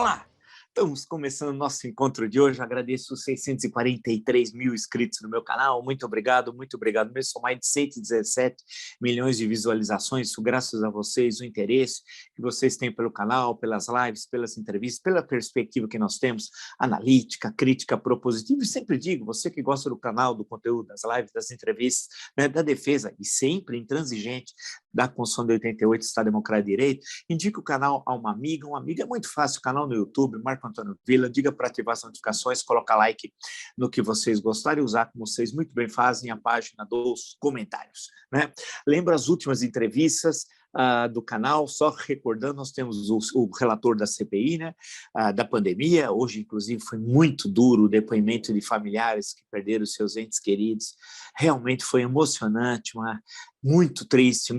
Olá, estamos começando o nosso encontro de hoje. Agradeço os 643 mil inscritos no meu canal. Muito obrigado mesmo. São mais de 117 milhões de visualizações. Isso graças a vocês, o interesse que vocês têm pelo canal, pelas lives, pelas entrevistas, pela perspectiva que nós temos, analítica, crítica, propositiva. E sempre digo, você que gosta do canal, do conteúdo, das lives, das entrevistas, né, da defesa e sempre intransigente da Constituição de 88, Estado Democrático de Direito, indique o canal a uma amiga. Uma amiga é muito fácil, canal no YouTube, Marco Antônio Villa, diga para ativar as notificações, colocar like no que vocês gostarem e usar, como vocês muito bem fazem, a página dos comentários, né? Lembro as últimas entrevistas do canal, só recordando, nós temos o relator da CPI, né, da pandemia. Hoje, inclusive, foi muito duro o depoimento de familiares que perderam seus entes queridos. Realmente foi emocionante, muito triste,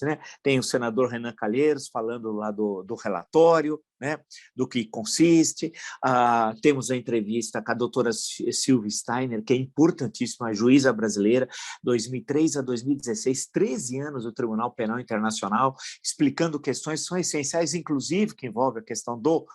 né? Tem o senador Renan Calheiros falando lá do relatório, né, do que consiste. Temos a entrevista com a doutora Silvia Steiner, que é importantíssima, a juíza brasileira, 2003 a 2016, 13 anos do Tribunal Penal Internacional, explicando questões que são essenciais, inclusive que envolve a questão do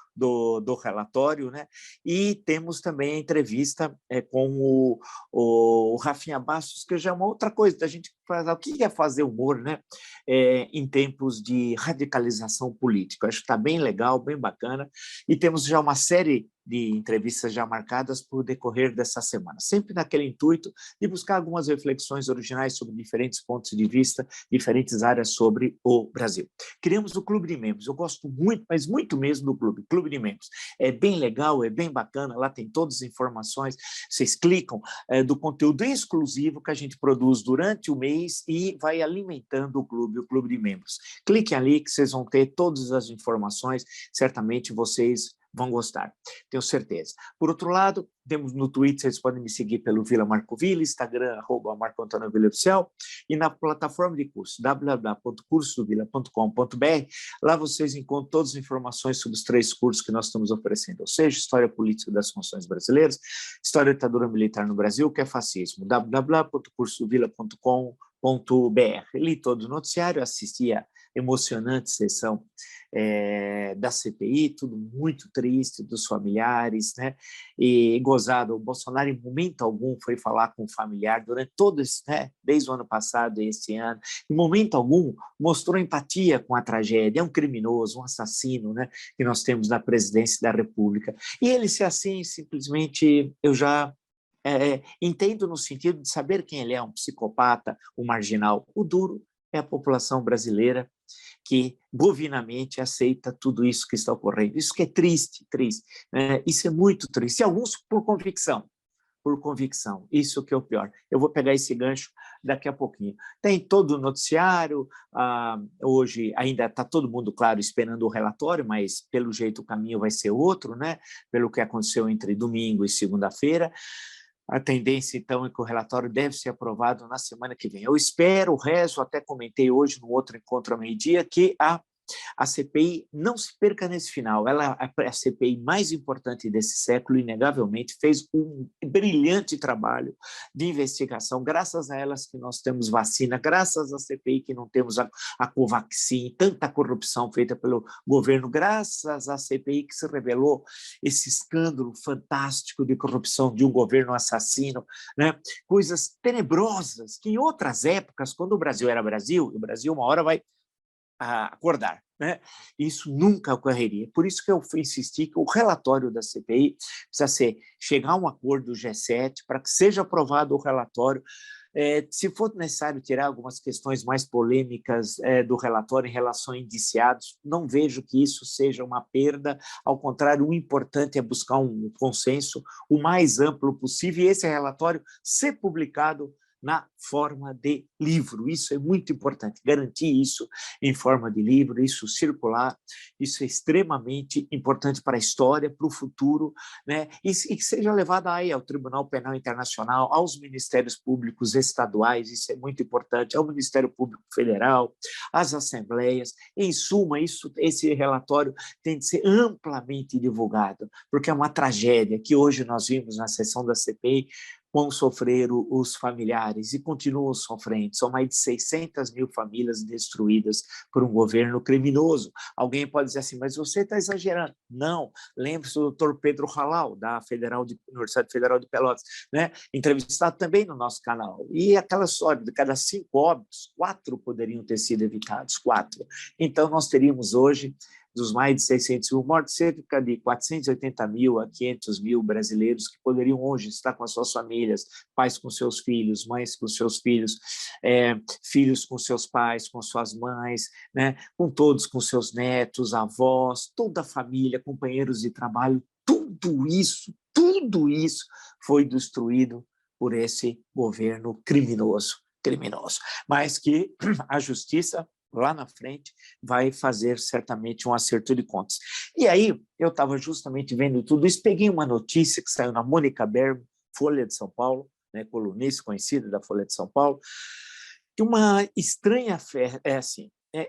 relatório, né? E temos também a entrevista com o Rafinha Bastos, que já é uma outra coisa da gente fazer. O que é fazer humor, né? Em tempos de radicalização política. Acho que está bem legal, bem bacana, e temos já uma série de entrevistas já marcadas por decorrer dessa semana, sempre naquele intuito de buscar algumas reflexões originais sobre diferentes pontos de vista, diferentes áreas sobre o Brasil. Criamos o Clube de Membros, eu gosto muito, mas muito mesmo do Clube de Membros. É bem legal, é bem bacana, lá tem todas as informações, vocês clicam do conteúdo exclusivo que a gente produz durante o mês e vai alimentando o Clube de Membros. Cliquem ali que vocês vão ter todas as informações, certamente vocês vão gostar, tenho certeza. Por outro lado, temos no Twitter, vocês podem me seguir pelo Vila Marco Villa, Instagram, @MarcoAntônioVillaOficial, e na plataforma de curso, www.cursodovilla.com.br. Lá vocês encontram todas as informações sobre os 3 cursos que nós estamos oferecendo, ou seja, História Política das Funções Brasileiras, História da Ditadura Militar no Brasil, que é fascismo, www.cursodovilla.com.br. Li todo o noticiário, assisti a emocionante sessão da CPI, tudo muito triste, dos familiares, né? E gozado, o Bolsonaro em momento algum foi falar com o familiar durante todo esse, né, desde o ano passado e esse ano, em momento algum mostrou empatia com a tragédia. É um criminoso, um assassino, né, que nós temos na presidência da República. E ele, se assim, simplesmente, eu já entendo no sentido de saber quem ele é, um psicopata, um marginal. O duro é a população brasileira que bovinamente aceita tudo isso que está ocorrendo. Isso que é triste, né? Isso é muito triste. E alguns por convicção, isso que é o pior. Eu vou pegar esse gancho daqui a pouquinho. Tem todo o noticiário, hoje ainda está todo mundo, claro, esperando o relatório, mas pelo jeito o caminho vai ser outro, né? Pelo que aconteceu entre domingo e segunda-feira. A tendência, então, é que o relatório deve ser aprovado na semana que vem. Eu espero, rezo, até comentei hoje no outro encontro ao meio-dia, que a CPI não se perca nesse final. Ela é a CPI mais importante desse século, inegavelmente, fez um brilhante trabalho de investigação. Graças a elas que nós temos vacina, graças à CPI que não temos a Covaxin, tanta corrupção feita pelo governo, graças à CPI que se revelou esse escândalo fantástico de corrupção de um governo assassino, né? Coisas tenebrosas que em outras épocas, quando o Brasil era Brasil, o Brasil uma hora vai acordar, né? Isso nunca ocorreria. Por isso que eu insisti que o relatório da CPI precisa chegar a um acordo do G7 para que seja aprovado o relatório. Se for necessário tirar algumas questões mais polêmicas do relatório em relação a indiciados, não vejo que isso seja uma perda. Ao contrário, o importante é buscar um consenso o mais amplo possível e esse relatório ser publicado na forma de livro. Isso é muito importante, garantir isso em forma de livro, isso circular, isso é extremamente importante para a história, para o futuro, né? E que seja levado aí ao Tribunal Penal Internacional, aos ministérios públicos estaduais, isso é muito importante, ao Ministério Público Federal, às assembleias. Em suma, esse relatório tem de ser amplamente divulgado, porque é uma tragédia que hoje nós vimos na sessão da CPI, quão sofreram os familiares e continuam sofrendo. São mais de 600 mil famílias destruídas por um governo criminoso. Alguém pode dizer assim, mas você está exagerando. Não, lembre-se do Dr. Pedro Halal, da Universidade Federal de Pelotas, né? Entrevistado também no nosso canal. E aquela história, de cada 5 óbitos, 4 poderiam ter sido evitados, 4. Então, nós teríamos hoje, dos mais de 600 mil mortos, cerca de 480 mil a 500 mil brasileiros que poderiam hoje estar com as suas famílias, pais com seus filhos, mães com seus filhos, filhos com seus pais, com suas mães, né? Com todos, com seus netos, avós, toda a família, companheiros de trabalho, tudo isso foi destruído por esse governo criminoso, mas que a justiça lá na frente vai fazer certamente um acerto de contas. E aí, eu estava justamente vendo tudo isso, peguei uma notícia que saiu na Mônica Bergamo, Folha de São Paulo, né, colunista conhecida da Folha de São Paulo, que uma estranha fé,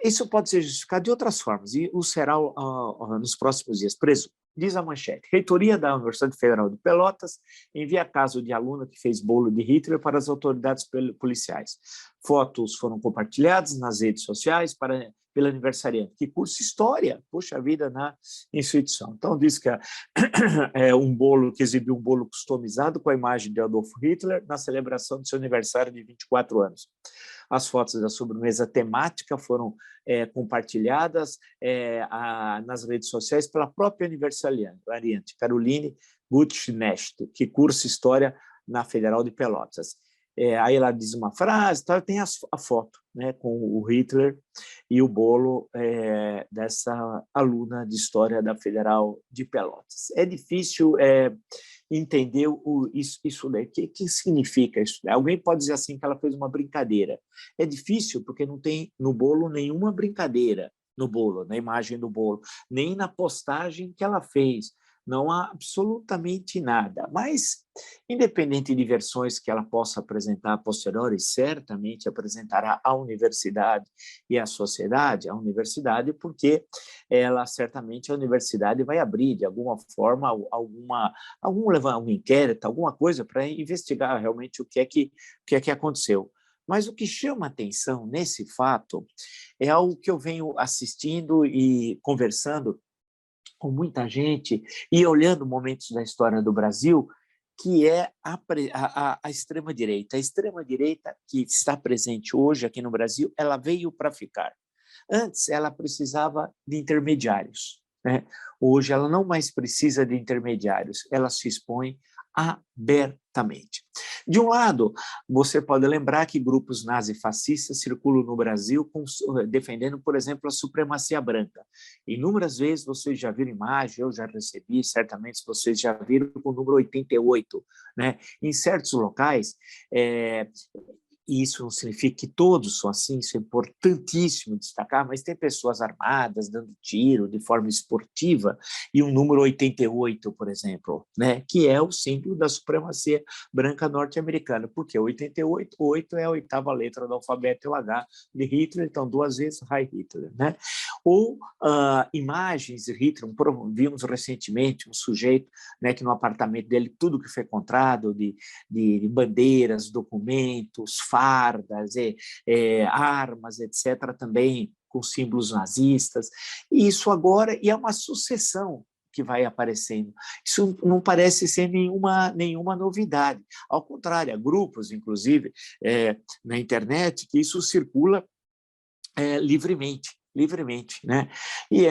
isso pode ser justificado de outras formas, e o será nos próximos dias, preso. Diz a manchete, reitoria da Universidade Federal de Pelotas envia caso de aluna que fez bolo de Hitler para as autoridades policiais. Fotos foram compartilhadas nas redes sociais pela aniversariante, que cursa História, puxa vida, na instituição. Então, diz que um bolo que exibiu um bolo customizado com a imagem de Adolf Hitler na celebração do seu aniversário de 24 anos. As fotos da sobremesa temática foram compartilhadas nas redes sociais pela própria aniversariante, Caroline Gutschnecht, que cursa História na Federal de Pelotas. Aí ela diz uma frase, tem a foto, né, com o Hitler e o bolo dessa aluna de História da Federal de Pelotas. É difícil entender isso daí. O que significa isso? Alguém pode dizer assim que ela fez uma brincadeira. É difícil porque não tem no bolo nenhuma brincadeira, no bolo, na imagem do bolo, nem na postagem que ela fez. Não há absolutamente nada. Mas, independente de versões que ela possa apresentar a posteriori, certamente apresentará à universidade e à sociedade, a universidade, porque certamente a universidade vai abrir, de alguma forma, algum inquérito, alguma coisa para investigar realmente o que é que aconteceu. Mas o que chama atenção nesse fato é algo que eu venho assistindo e conversando com muita gente e olhando momentos da história do Brasil, que é a extrema-direita. A extrema-direita que está presente hoje aqui no Brasil, ela veio para ficar. Antes, ela precisava de intermediários, né? Hoje, ela não mais precisa de intermediários, ela se expõe abertamente. De um lado, você pode lembrar que grupos nazifascistas circulam no Brasil defendendo, por exemplo, a supremacia branca. Inúmeras vezes vocês já viram imagem, eu já recebi, certamente vocês já viram o número 88, né? Em certos locais, e isso não significa que todos são assim, isso é importantíssimo destacar, mas tem pessoas armadas dando tiro de forma esportiva e um número 88, por exemplo, né, que é o símbolo da supremacia branca norte-americana, porque 88, 8 é a 8ª letra do alfabeto, é o H de Hitler, então 2 vezes Heil Hitler, né? Ou imagens de Hitler, vimos recentemente um sujeito, né, que no apartamento dele, tudo que foi encontrado de bandeiras, documentos, fardas, armas, etc., também com símbolos nazistas. E isso agora é uma sucessão que vai aparecendo. Isso não parece ser nenhuma novidade. Ao contrário, há grupos, inclusive, na internet, que isso circula livremente, né? E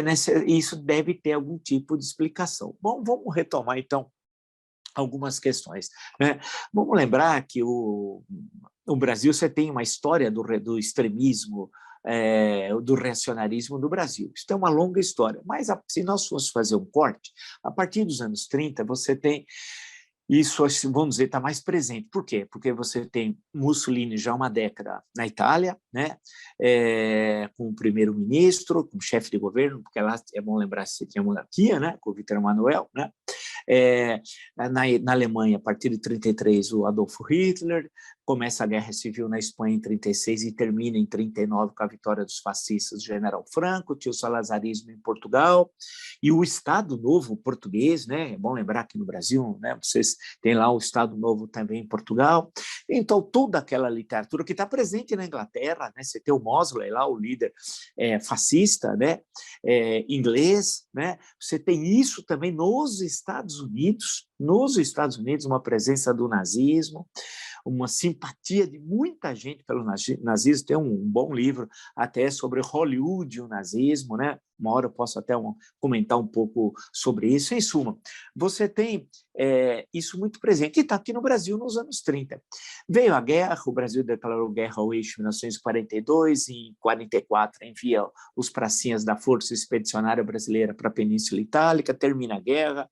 isso deve ter algum tipo de explicação. Bom, vamos retomar, então, algumas questões, né? Vamos lembrar que o Brasil, você tem uma história do extremismo, do reacionarismo no Brasil. Isso é uma longa história, mas se nós fossemos fazer um corte, a partir dos anos 30, você tem isso, vamos dizer, está mais presente. Por quê? Porque você tem Mussolini já há uma década na Itália, né? Com o primeiro-ministro, com o chefe de governo, porque lá é bom lembrar que você tinha monarquia, né? Com o Vítor Emanuel, né? Na Alemanha, a partir de 1933, o Adolf Hitler, Começa a Guerra Civil na Espanha em 36 e termina em 39 com a vitória dos fascistas do General Franco, tinha o salazarismo em Portugal, e o Estado Novo português, né? É bom lembrar que no Brasil, né, vocês têm lá o Estado Novo também em Portugal. Então, toda aquela literatura que está presente na Inglaterra, né? Você tem o Mosley lá, o líder fascista, né? Inglês, né? Você tem isso também nos Estados Unidos, uma presença do nazismo, uma simpatia de muita gente pelo nazismo. Tem um bom livro até sobre Hollywood e o nazismo, né? Uma hora eu posso até comentar um pouco sobre isso. Em suma, você tem isso muito presente, e está aqui no Brasil nos anos 30. Veio a guerra, o Brasil declarou guerra ao eixo em 1942, e em 1944 envia os pracinhas da Força Expedicionária Brasileira para a Península Itálica, termina a guerra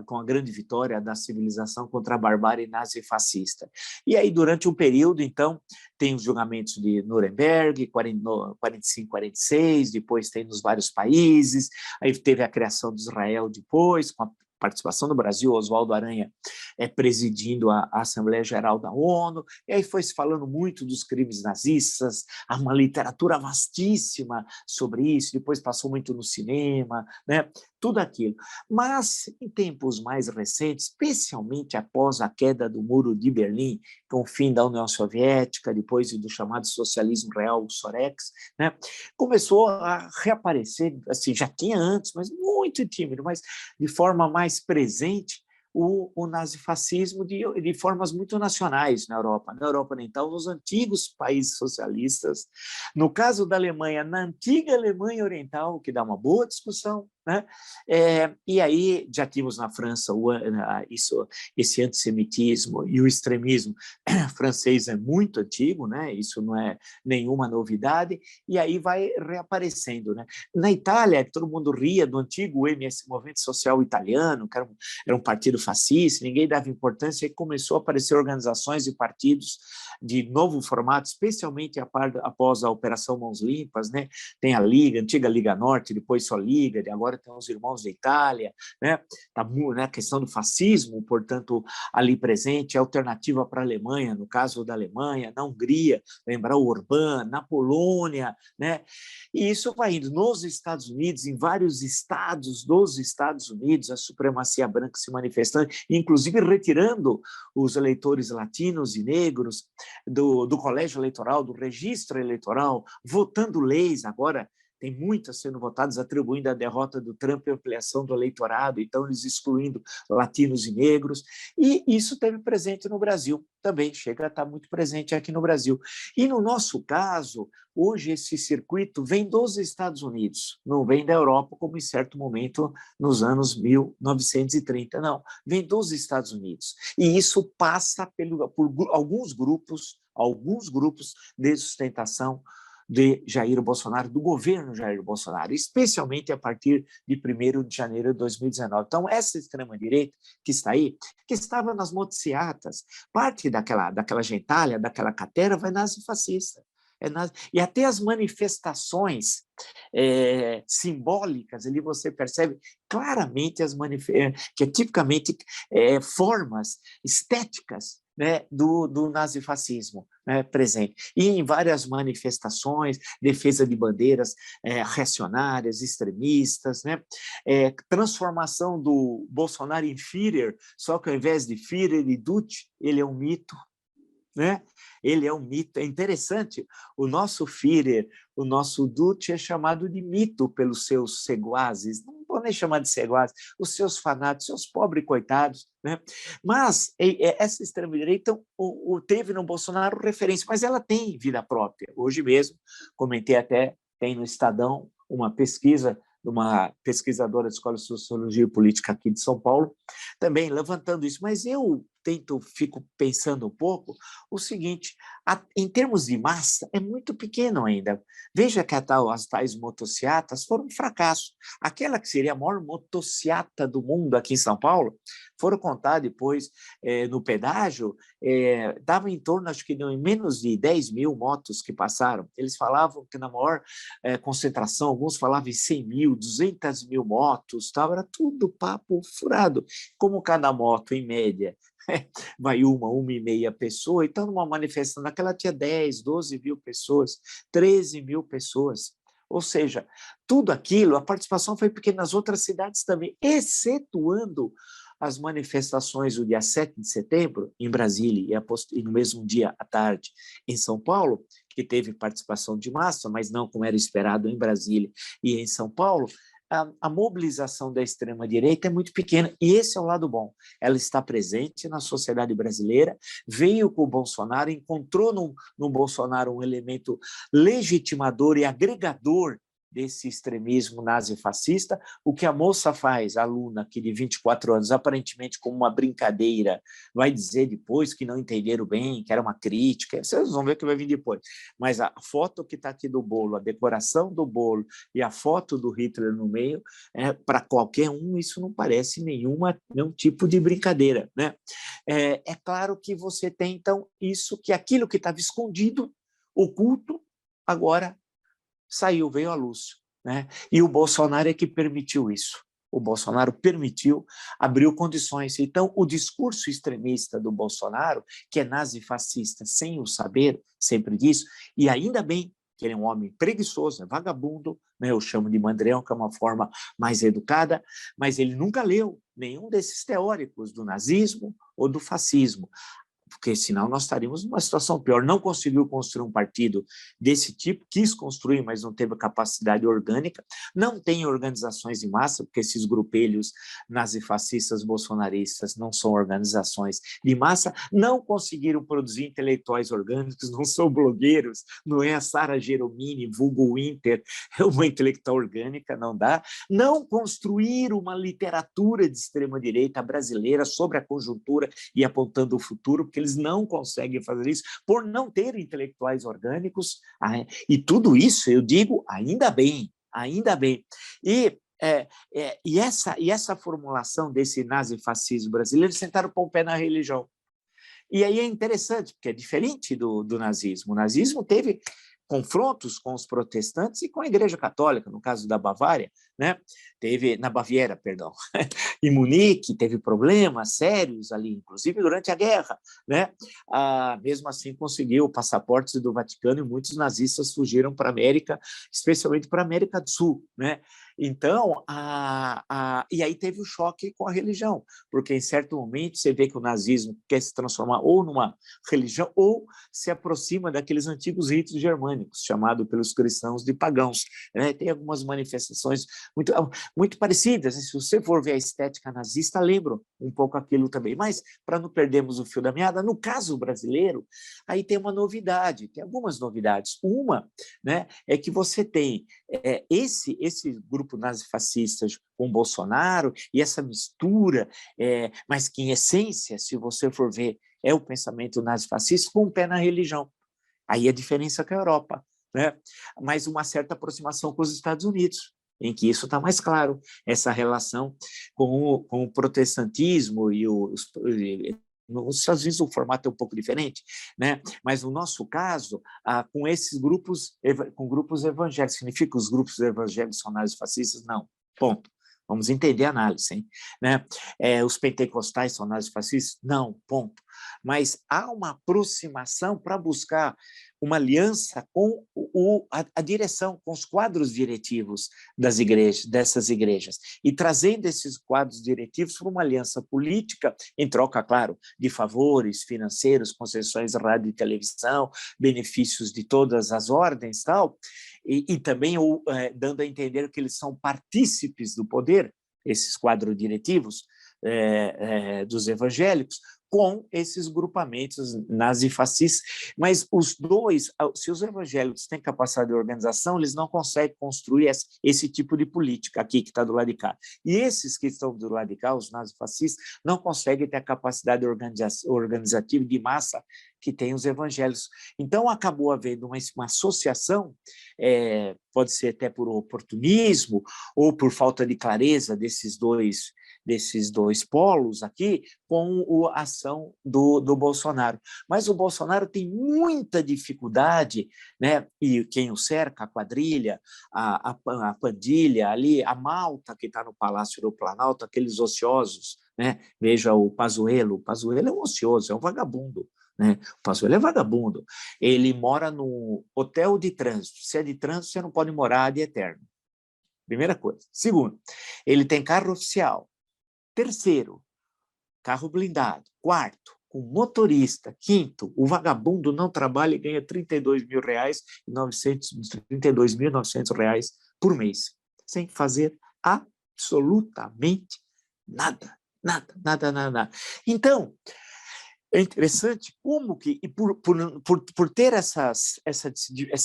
com a grande vitória da civilização contra a barbárie nazi-fascista. E aí, durante um período, então, tem os julgamentos de Nuremberg, 45, 46, depois tem nos vários países, aí teve a criação de Israel depois, com a participação do Brasil, Oswaldo Aranha presidindo a Assembleia Geral da ONU, e aí foi se falando muito dos crimes nazistas, há uma literatura vastíssima sobre isso, depois passou muito no cinema, né? Tudo aquilo. Mas, em tempos mais recentes, especialmente após a queda do Muro de Berlim, com o fim da União Soviética, depois do chamado socialismo real, o Sorex, né? Começou a reaparecer, assim, já tinha antes, mas muito tímido, mas de forma mais presente, o nazifascismo de formas muito nacionais na Europa. Na Europa Oriental, nos antigos países socialistas. No caso da Alemanha, na antiga Alemanha Oriental, que dá uma boa discussão, né? E aí já tínhamos na França esse antissemitismo e o extremismo francês é muito antigo, né? Isso não é nenhuma novidade, e aí vai reaparecendo, né? Na Itália, todo mundo ria do antigo MS, Movimento Social Italiano, que era um partido fascista, ninguém dava importância, e começou a aparecer organizações e partidos de novo formato, especialmente após a Operação Mãos Limpas, né? Tem a Liga, a antiga Liga Norte, depois só Liga, agora tem os Irmãos da Itália, né? Tá, né? A questão do fascismo, portanto, ali presente, alternativa para a Alemanha, no caso da Alemanha, na Hungria, lembrar o Orbán, na Polônia, né? E isso vai indo nos Estados Unidos, em vários estados dos Estados Unidos, a supremacia branca se manifestando, inclusive retirando os eleitores latinos e negros do colégio eleitoral, do registro eleitoral, votando leis agora. Tem muitas sendo votadas, atribuindo a derrota do Trump e a ampliação do eleitorado, então eles excluindo latinos e negros, e isso teve presente no Brasil também, chega a estar muito presente aqui no Brasil. E no nosso caso, hoje esse circuito vem dos Estados Unidos, não vem da Europa, como em certo momento nos anos 1930, não, vem dos Estados Unidos. E isso passa por alguns grupos de sustentação de Jair Bolsonaro, do governo Jair Bolsonaro, especialmente a partir de 1º de janeiro de 2019. Então, essa extrema-direita que está aí, que estava nas motocicletas, parte daquela gentalha, daquela catera, vai nazifascista. E até as manifestações simbólicas, ali você percebe claramente que é tipicamente formas estéticas, né, do nazifascismo, né, presente. E em várias manifestações, defesa de bandeiras reacionárias, extremistas, né, transformação do Bolsonaro em Führer, só que ao invés de Führer e Duce, ele é um mito, né? Ele é um mito. É interessante, o nosso Führer, o nosso Duce é chamado de mito pelos seus seguazes, não vou nem chamar de seguazes, os seus fanáticos, seus pobres coitados, né? Mas essa extrema-direita teve no Bolsonaro referência, mas ela tem vida própria. Hoje mesmo, comentei até, tem no Estadão uma pesquisa de uma pesquisadora da Escola de Sociologia e Política aqui de São Paulo, também levantando isso, mas eu fico pensando um pouco o seguinte, em termos de massa, é muito pequeno ainda. Veja que as tais motocicletas foram um fracasso. Aquela que seria a maior motocicleta do mundo aqui em São Paulo, foram contar depois no pedágio, dava em torno, acho que em menos de 10 mil motos que passaram. Eles falavam que na maior concentração, alguns falavam em 100 mil, 200 mil motos, tal, era tudo papo furado. Como cada moto, em média, vai uma e meia pessoa, então numa manifestação daquela tinha 10, 12 mil pessoas, 13 mil pessoas. Ou seja, tudo aquilo, a participação foi pequena nas outras cidades também, excetuando as manifestações do dia 7 de setembro, em Brasília, e no mesmo dia à tarde em São Paulo, que teve participação de massa, mas não como era esperado em Brasília e em São Paulo. A mobilização da extrema-direita é muito pequena, e esse é o lado bom. Ela está presente na sociedade brasileira, veio com o Bolsonaro, encontrou no Bolsonaro um elemento legitimador e agregador desse extremismo nazi-fascista. O que a moça faz, a aluna aqui de 24 anos, aparentemente como uma brincadeira, vai dizer depois que não entenderam bem, que era uma crítica, vocês vão ver o que vai vir depois. Mas a foto que está aqui do bolo, a decoração do bolo e a foto do Hitler no meio, para qualquer um, isso não parece nenhum tipo de brincadeira, né? É claro que você tem, então, isso, que aquilo que estava escondido, oculto, agora saiu, veio à luz, né? E o Bolsonaro é que permitiu isso. O Bolsonaro permitiu, abriu condições. Então, o discurso extremista do Bolsonaro, que é nazi-fascista sem o saber, sempre disso, e ainda bem que ele é um homem preguiçoso, é vagabundo, né? Eu chamo de mandrião, que é uma forma mais educada, mas ele nunca leu nenhum desses teóricos do nazismo ou do fascismo, porque senão nós estaríamos numa situação pior. Não conseguiu construir um partido desse tipo, quis construir, mas não teve capacidade orgânica, não tem organizações de massa, porque esses grupelhos nazifascistas bolsonaristas não são organizações de massa, não conseguiram produzir intelectuais orgânicos, não são blogueiros, não é a Sara Geromini, vulgo Winter, é uma intelectual orgânica, não dá, não construíram uma literatura de extrema-direita brasileira sobre a conjuntura e apontando o futuro, porque eles não conseguem fazer isso por não ter intelectuais orgânicos, e tudo isso, eu digo, ainda bem, ainda bem. E essa formulação desse nazifascismo brasileiro, eles tentaram pôr o pé na religião. E aí é interessante, porque é diferente do nazismo. O nazismo teve confrontos com os protestantes e com a Igreja Católica, no caso da Bavária, né? Teve na Baviera, perdão, em Munique teve problemas sérios ali, inclusive durante a guerra, né? Mesmo assim conseguiu passaportes do Vaticano e muitos nazistas fugiram para a América, especialmente para a América do Sul, né? Então, e aí teve o choque com a religião, porque em certo momento você vê que o nazismo quer se transformar ou numa religião ou se aproxima daqueles antigos ritos germânicos, chamado pelos cristãos de pagãos, né? Tem algumas manifestações muito parecidas, né? Se você for ver a estética nazista, lembra um pouco aquilo também, mas para não perdermos o fio da meada, no caso brasileiro, aí tem uma novidade, tem algumas novidades. Uma, né, é que você tem esse grupo nazifascista com Bolsonaro e essa mistura, mas que em essência, se você for ver, é o pensamento nazifascista com o pé na religião. Aí a diferença com a Europa, né? Mas uma certa aproximação com os Estados Unidos, em que isso está mais claro, essa relação com o protestantismo e nos Estados Unidos o formato é um pouco diferente, né? Mas no nosso caso, com esses grupos, com grupos evangélicos, significa que os grupos evangélicos são nazifascistas? Não, ponto. Vamos entender a análise, hein? Né? Os pentecostais são nazifascistas? Não, ponto. Mas há uma aproximação para buscar uma aliança com a direção, com os quadros diretivos dessas igrejas, e trazendo esses quadros diretivos para uma aliança política, em troca, claro, de favores financeiros, concessões de rádio e televisão, benefícios de todas as ordens, tal, e também dando a entender que eles são partícipes do poder, esses quadros diretivos dos evangélicos, com esses grupamentos nazifascistas, mas os dois, se os evangélicos têm capacidade de organização, eles não conseguem construir esse tipo de política aqui que está do lado de cá. E esses que estão do lado de cá, os nazifascistas, não conseguem ter a capacidade organizativa de massa que tem os evangélicos. Então, acabou havendo uma associação, pode ser até por oportunismo ou por falta de clareza desses dois polos aqui, com a ação do Bolsonaro. Mas o Bolsonaro tem muita dificuldade, né? E quem o cerca, a quadrilha, a pandilha ali, a malta que está no Palácio do Planalto, aqueles ociosos, né? Veja o Pazuello é um ocioso, é um vagabundo, né? O Pazuello é vagabundo. Ele mora no hotel de trânsito. Se é de trânsito, você não pode morar de eterno. Primeira coisa. Segundo, ele tem carro oficial. Terceiro, carro blindado. Quarto, com motorista. Quinto, o vagabundo não trabalha e ganha R$ 32.900 por mês, sem fazer absolutamente nada, nada, nada, nada, nada. Então, é interessante como que, e por ter essa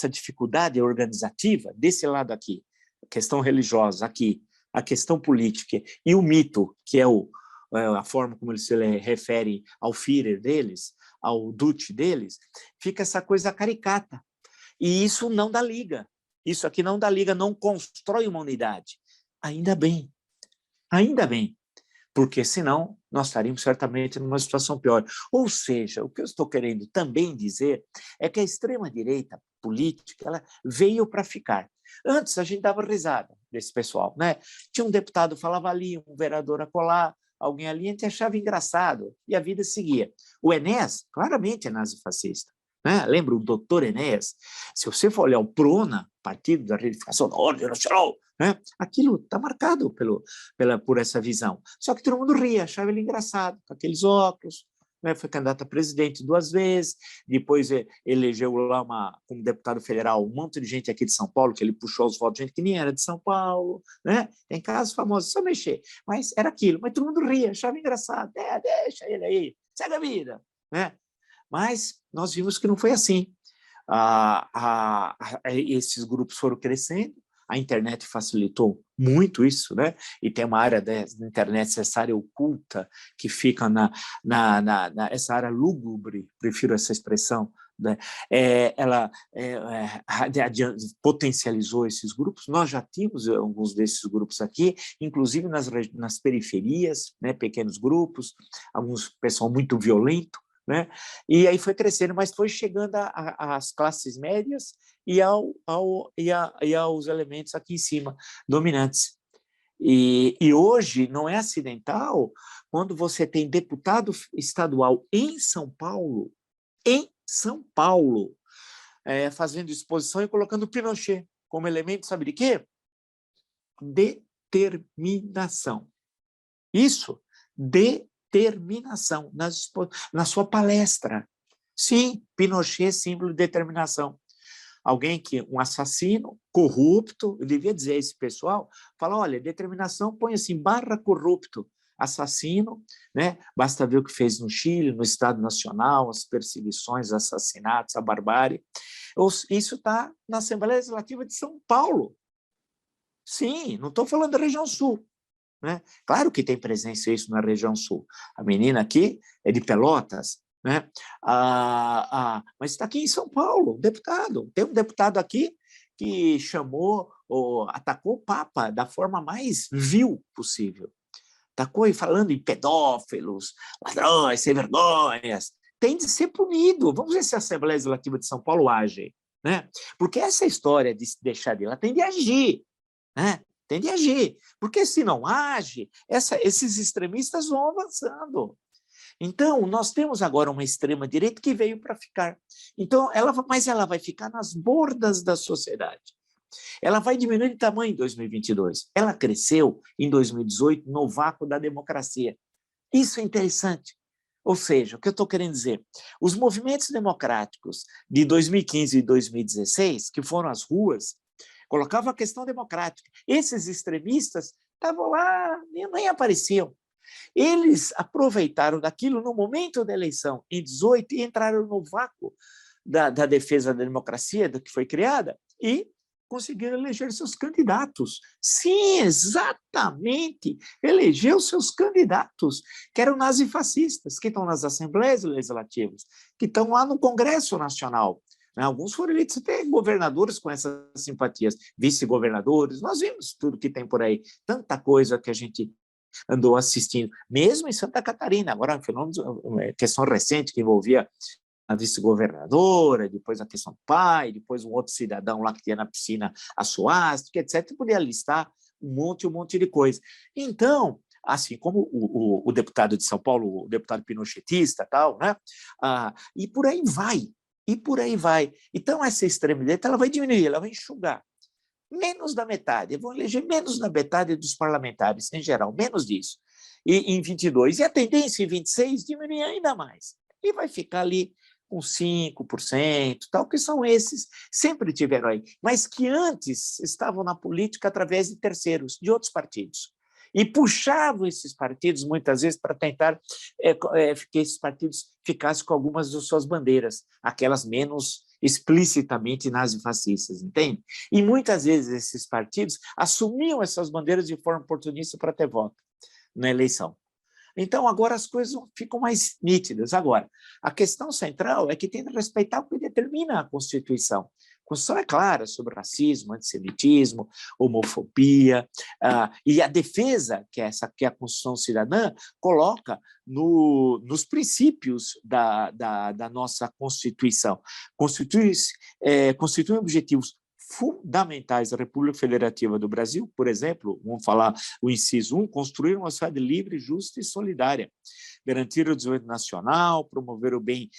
dificuldade organizativa, desse lado aqui, a questão religiosa aqui, a questão política e o mito, que é a forma como eles se referem ao Führer deles, ao Duce deles, fica essa coisa caricata. E isso não dá liga. Isso aqui não dá liga, não constrói uma unidade. Ainda bem, porque senão nós estaríamos certamente numa situação pior. Ou seja, o que eu estou querendo também dizer é que a extrema-direita política ela veio para ficar. Antes a gente dava risada desse pessoal, né? Tinha um deputado que falava ali, um vereador acolá, alguém ali, a gente achava engraçado, e a vida seguia. O Enéas, claramente é nazifascista, né? Lembra o doutor Enéas? Se você for olhar o PRONA, Partido da Reunificação da Ordem Nacional, né? Aquilo está marcado por essa visão. Só que todo mundo ria, achava ele engraçado, com aqueles óculos, né? Foi candidato a presidente 2 vezes, depois elegeu lá como deputado federal um monte de gente aqui de São Paulo, que ele puxou os votos de gente que nem era de São Paulo, né? Tem casos famosos, só mexer. Mas era aquilo, mas todo mundo ria, achava engraçado. Deixa ele aí, segue a vida, né? Mas nós vimos que não foi assim. Esses grupos foram crescendo, a internet facilitou muito isso, né? E tem uma área da internet, essa área oculta, que fica essa área lúgubre, prefiro essa expressão, né? Ela potencializou esses grupos. Nós já tínhamos alguns desses grupos aqui, inclusive nas periferias, né? Pequenos grupos, alguns pessoal muito violento, né? E aí foi crescendo, mas foi chegando às classes médias e aos elementos aqui em cima, dominantes. E hoje não é acidental quando você tem deputado estadual em São Paulo, fazendo exposição e colocando Pinochet como elemento, sabe de quê? Determinação. Isso, determinação na sua palestra. Sim, Pinochet, símbolo de determinação. Um assassino, corrupto, eu devia dizer a esse pessoal, fala, olha, determinação põe assim, /corrupto, assassino, né? Basta ver o que fez no Chile, no Estado Nacional, as perseguições, assassinatos, a barbárie. Isso está na Assembleia Legislativa de São Paulo. Sim, não estou falando da região sul. Né? Claro que tem presença isso na região sul. A menina aqui é de Pelotas, né? Mas está aqui em São Paulo, deputado. Tem um deputado aqui que atacou o Papa da forma mais vil possível. Atacou falando em pedófilos, ladrões, sem vergonhas. Tem de ser punido. Vamos ver se a Assembleia Legislativa de São Paulo age. Né? Porque essa história de se deixar de lá tem de agir. Né? Tem de agir, porque se não age, esses extremistas vão avançando. Então, nós temos agora uma extrema-direita que veio para ficar. Então, mas ela vai ficar nas bordas da sociedade. Ela vai diminuir de tamanho em 2022. Ela cresceu em 2018 no vácuo da democracia. Isso é interessante. Ou seja, o que eu estou querendo dizer? Os movimentos democráticos de 2015 e 2016, que foram às ruas, colocavam a questão democrática. Esses extremistas estavam lá, nem apareciam. Eles aproveitaram daquilo no momento da eleição, em 18, e entraram no vácuo da defesa da democracia que foi criada e conseguiram eleger seus candidatos. Sim, exatamente, eleger os seus candidatos, que eram nazifascistas, que estão nas assembleias legislativas, que estão lá no Congresso Nacional. Alguns foram eleitos até governadores com essas simpatias, vice-governadores, nós vimos tudo que tem por aí, tanta coisa que a gente andou assistindo, mesmo em Santa Catarina, agora uma questão recente que envolvia a vice-governadora, depois a questão do pai, depois um outro cidadão lá que tinha na piscina a suástica, etc. Podia listar um monte de coisa. Então, assim como o deputado de São Paulo, o deputado pinochetista, tal, né? E por aí vai, e por aí vai. Então, essa extrema-direita ela vai diminuir, ela vai enxugar. Menos da metade, vão eleger menos da metade dos parlamentares, em geral, menos disso. E em 22, e a tendência em 26 diminuir ainda mais. E vai ficar ali com 5%, tal, que são esses, sempre tiveram aí, mas que antes estavam na política através de terceiros, de outros partidos. E puxavam esses partidos, muitas vezes, para tentar que esses partidos ficassem com algumas de suas bandeiras, aquelas menos explicitamente nazifascistas, entende? E muitas vezes esses partidos assumiam essas bandeiras de forma oportunista para ter voto na eleição. Então, agora as coisas ficam mais nítidas. Agora, a questão central é que tem que respeitar o que determina a Constituição. A Constituição é clara sobre racismo, antissemitismo, homofobia, e a defesa que a Constituição Cidadã coloca nos princípios da nossa Constituição. Constituem objetivos fundamentais da República Federativa do Brasil, por exemplo, vamos falar o inciso 1, construir uma sociedade livre, justa e solidária, garantir o desenvolvimento nacional, promover o bem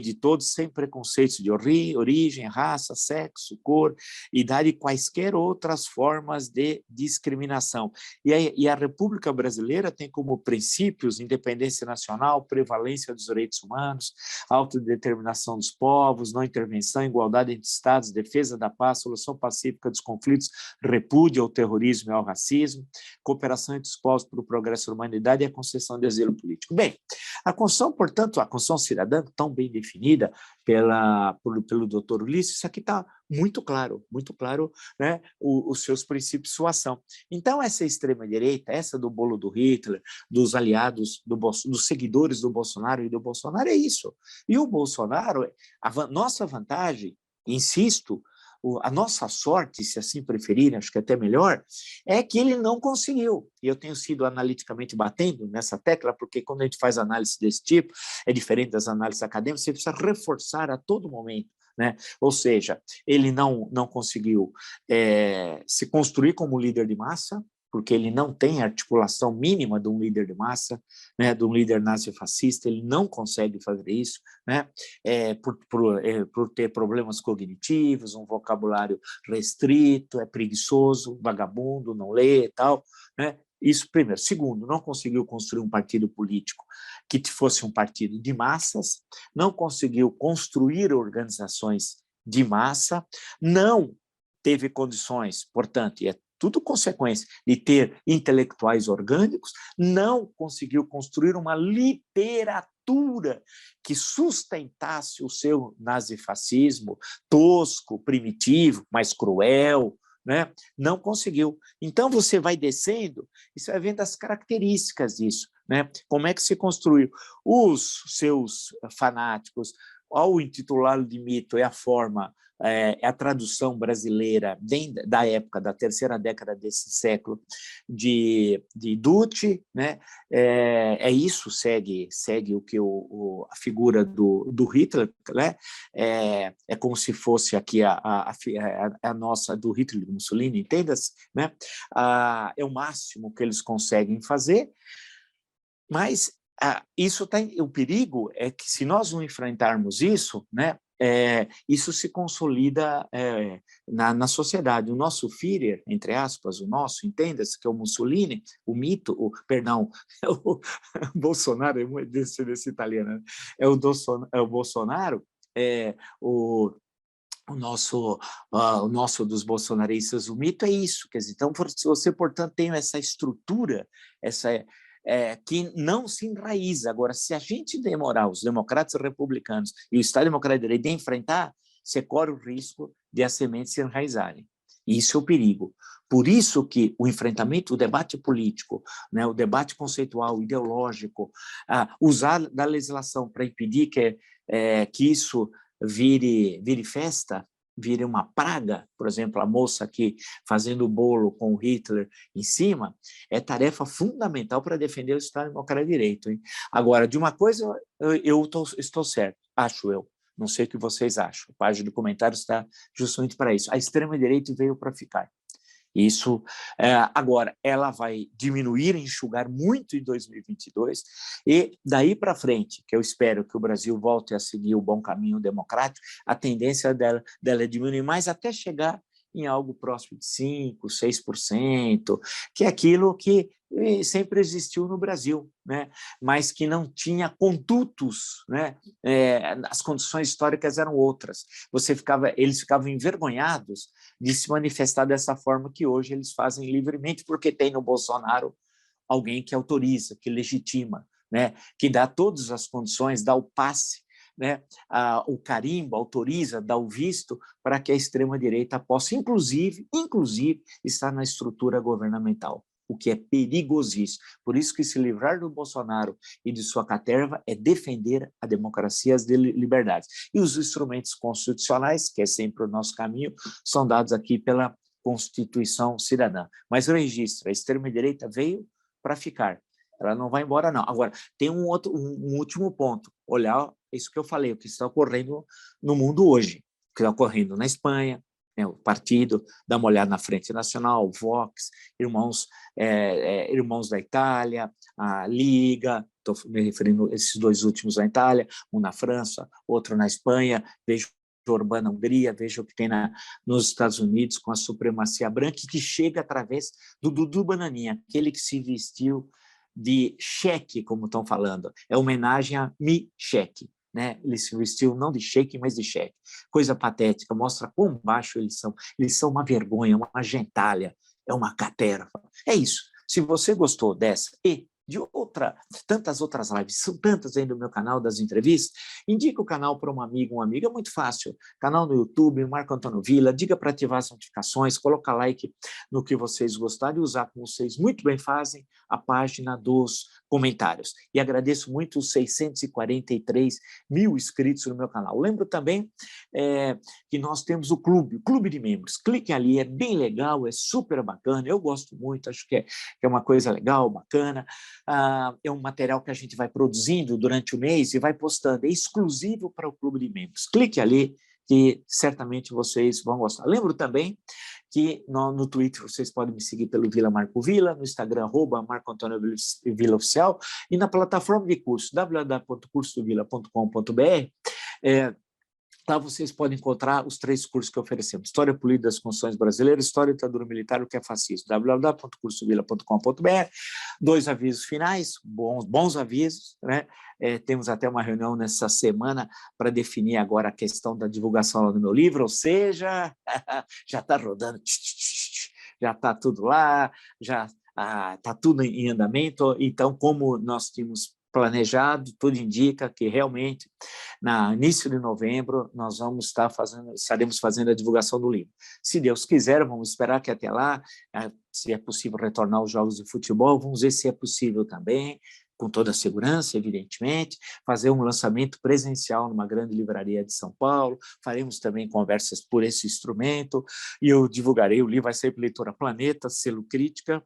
de todos, sem preconceitos de origem, raça, sexo, cor, idade e quaisquer outras formas de discriminação. E a República Brasileira tem como princípios independência nacional, prevalência dos direitos humanos, autodeterminação dos povos, não intervenção, igualdade entre Estados, defesa da paz, solução pacífica dos conflitos, repúdio ao terrorismo e ao racismo, cooperação entre os povos para o progresso da humanidade e a concessão de asilo político. Bem, a Constituição, portanto, a Constituição Cidadã, tão bem definida pelo doutor Ulisses, isso aqui está muito claro, né, os seus princípios, sua ação. Então, essa extrema-direita, essa do bolo do Hitler, dos aliados, dos seguidores do Bolsonaro e do Bolsonaro, é isso. E o Bolsonaro, nossa vantagem, insisto, a nossa sorte, se assim preferirem, acho que é até melhor, é que ele não conseguiu. E eu tenho sido analiticamente batendo nessa tecla, porque quando a gente faz análise desse tipo, é diferente das análises acadêmicas, você precisa reforçar a todo momento, né? Ou seja, ele não conseguiu se construir como líder de massa, porque ele não tem a articulação mínima de um líder de massa, né, de um líder nazifascista, ele não consegue fazer isso, né, por ter problemas cognitivos, um vocabulário restrito, é preguiçoso, vagabundo, não lê e tal, né? Isso primeiro. Segundo, não conseguiu construir um partido político que fosse um partido de massas, não conseguiu construir organizações de massa, não teve condições, portanto, e é tudo consequência de ter intelectuais orgânicos, não conseguiu construir uma literatura que sustentasse o seu nazifascismo tosco, primitivo, mais cruel, né? Não conseguiu. Então, você vai descendo e você vai vendo as características disso, né? Como é que se construiu. Os seus fanáticos, ao intitulá-lo de mito, é a forma, é a tradução brasileira da época, da terceira década desse século, de Dutti, né? Isso, segue o que a figura do Hitler, né? É como se fosse aqui a nossa, do Hitler, do Mussolini, entenda-se, né? É o máximo que eles conseguem fazer, mas o perigo é que, se nós não enfrentarmos isso, né, isso se consolida na sociedade. O nosso Führer, entre aspas, o nosso, entenda-se, que é o Mussolini, o mito, perdão, o Bolsonaro, é desse italiano, né? É o Bolsonaro, o nosso dos bolsonaristas, o mito é isso. Quer dizer, então, se você, portanto, tem essa estrutura, que não se enraiza. Agora, se a gente demorar, os democratas republicanos e o Estado Democrático de Direito, de enfrentar, você corre o risco de as sementes se enraizarem. E isso é o perigo. Por isso que o enfrentamento, o debate político, né, o debate conceitual, ideológico, usar da legislação para impedir que isso vire festa, vire uma praga, por exemplo, a moça aqui fazendo o bolo com o Hitler em cima, é tarefa fundamental para defender o Estado Democrático de Direito. Hein? Agora, de uma coisa eu estou certo, acho eu, não sei o que vocês acham, a página do comentário está justamente para isso. A extrema-direita veio para ficar. Isso, agora, ela vai diminuir, enxugar muito em 2022, e daí para frente, que eu espero que o Brasil volte a seguir o bom caminho democrático, a tendência dela é diminuir mais até chegar em algo próximo de 5%, 6%, que é aquilo que sempre existiu no Brasil, né? Mas que não tinha condutos, né? As condições históricas eram outras. Eles ficavam envergonhados de se manifestar dessa forma que hoje eles fazem livremente, porque tem no Bolsonaro alguém que autoriza, que legitima, né? Que dá todas as condições, dá o passe, né? O carimbo, autoriza, dá o visto para que a extrema-direita possa, inclusive, estar na estrutura governamental, o que é perigosíssimo. Por isso que se livrar do Bolsonaro e de sua caterva é defender a democracia e as liberdades. E os instrumentos constitucionais, que é sempre o nosso caminho, são dados aqui pela Constituição Cidadã. Mas o registro, a extrema-direita veio para ficar. Ela não vai embora, não. Agora, tem um último ponto. Olhar isso que eu falei, o que está ocorrendo no mundo hoje, o que está ocorrendo na Espanha, né, o partido, dá uma olhada na Frente Nacional, o Vox, irmãos da Itália, a Liga, estou me referindo a esses dois últimos na Itália, um na França, outro na Espanha, vejo Orbán na Hungria, veja o que tem nos Estados Unidos com a supremacia branca, que chega através do Dudu Bananinha, aquele que se vestiu de cheque, como estão falando, é homenagem a Mi-cheque, né? Ele se vestiu não de cheque, mas de cheque. Coisa patética, mostra quão baixo eles são uma vergonha, uma gentalha, é uma caterva. É isso. Se você gostou dessa e de tantas outras lives, são tantas aí no meu canal das entrevistas, indica o canal para um amigo, uma amiga, é muito fácil. Canal no YouTube, Marco Antônio Villa, diga para ativar as notificações, coloca like no que vocês gostarem e usar, como vocês muito bem fazem, a página dos comentários. E agradeço muito os 643 mil inscritos no meu canal. Lembro também que nós temos o clube de membros. Cliquem ali, é bem legal, é super bacana, eu gosto muito, acho que é uma coisa legal, bacana. É um material que a gente vai produzindo durante o mês e vai postando, é exclusivo para o clube de membros. Clique ali que certamente vocês vão gostar. Lembro também que no Twitter vocês podem me seguir pelo Vila Marco Villa, no Instagram, @Marco Antônio Villa Oficial, e na plataforma de curso, www.cursodovilla.com.br, lá vocês podem encontrar os 3 cursos que oferecemos: História Política das Constituições Brasileiras, História e Ditadura Militar, o que é fascismo, www.cursodovilla.com.br. 2 avisos finais, bons avisos, né? Temos até uma reunião nessa semana para definir agora a questão da divulgação lá do meu livro, ou seja, já está rodando, já está tudo lá, já está tudo em andamento. Então, como nós tínhamos planejado, tudo indica que realmente, no início de novembro, nós estaremos fazendo a divulgação do livro. Se Deus quiser, vamos esperar que até lá, se é possível retornar aos jogos de futebol, vamos ver se é possível também, com toda a segurança, evidentemente, fazer um lançamento presencial numa grande livraria de São Paulo, faremos também conversas por esse instrumento, e eu divulgarei, o livro vai sair pela editora Planeta, selo Crítica,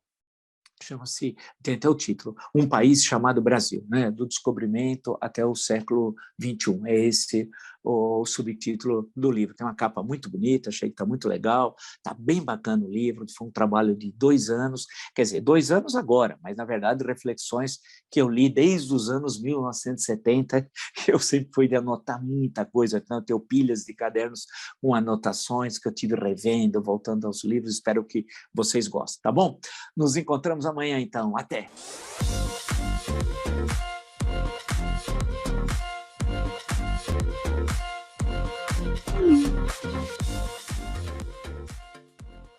chama-se, tem até o título, Um País Chamado Brasil, né? Do descobrimento até o século XXI. É esse o subtítulo do livro. Tem uma capa muito bonita, achei que está muito legal, está bem bacana o livro, foi um trabalho de 2 anos, quer dizer, 2 anos agora, mas, na verdade, reflexões que eu li desde os anos 1970, eu sempre fui de anotar muita coisa, então eu tenho pilhas de cadernos com anotações que eu tive revendo, voltando aos livros, espero que vocês gostem, tá bom? Nos encontramos amanhã, então. Até!